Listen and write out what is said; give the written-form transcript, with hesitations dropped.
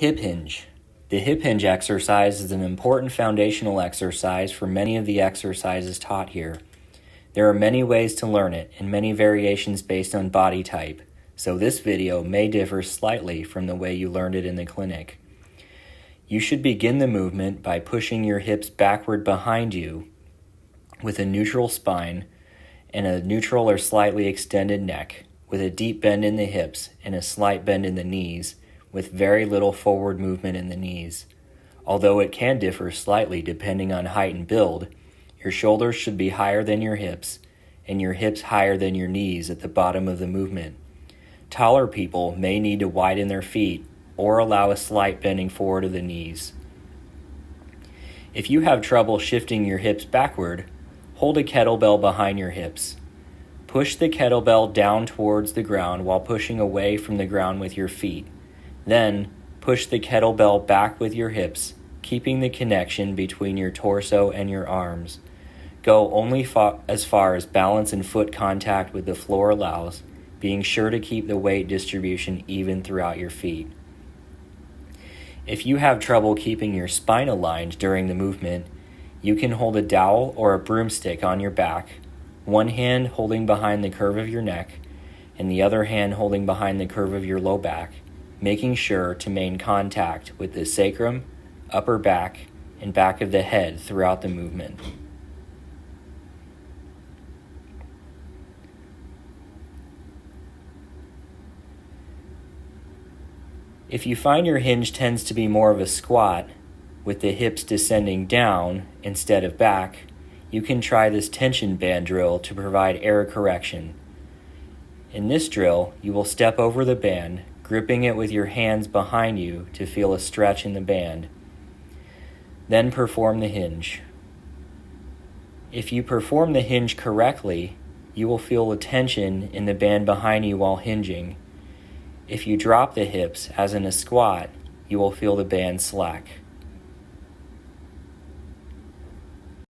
Hip hinge. The hip hinge exercise is an important foundational exercise for many of the exercises taught here. There are many ways to learn it and many variations based on body type, so this video may differ slightly from the way you learned it in the clinic. You should begin the movement by pushing your hips backward behind you with a neutral spine and a neutral or slightly extended neck, with a deep bend in the hips and a slight bend in the knees, with very little forward movement in the knees. Although it can differ slightly depending on height and build, your shoulders should be higher than your hips and your hips higher than your knees at the bottom of the movement. Taller people may need to widen their feet or allow a slight bending forward of the knees. If you have trouble shifting your hips backward, hold a kettlebell behind your hips. Push the kettlebell down towards the ground while pushing away from the ground with your feet. Then, push the kettlebell back with your hips, keeping the connection between your torso and your arms. Go only as far as balance and foot contact with the floor allows, being sure to keep the weight distribution even throughout your feet. If you have trouble keeping your spine aligned during the movement, you can hold a dowel or a broomstick on your back, one hand holding behind the curve of your neck, and the other hand holding behind the curve of your low back, making sure to maintain contact with the sacrum, upper back, and back of the head throughout the movement. If you find your hinge tends to be more of a squat, with the hips descending down instead of back, you can try this tension band drill to provide error correction. In this drill, you will step over the band, gripping it with your hands behind you to feel a stretch in the band. Then perform the hinge. If you perform the hinge correctly, you will feel a tension in the band behind you while hinging. If you drop the hips, as in a squat, you will feel the band slack.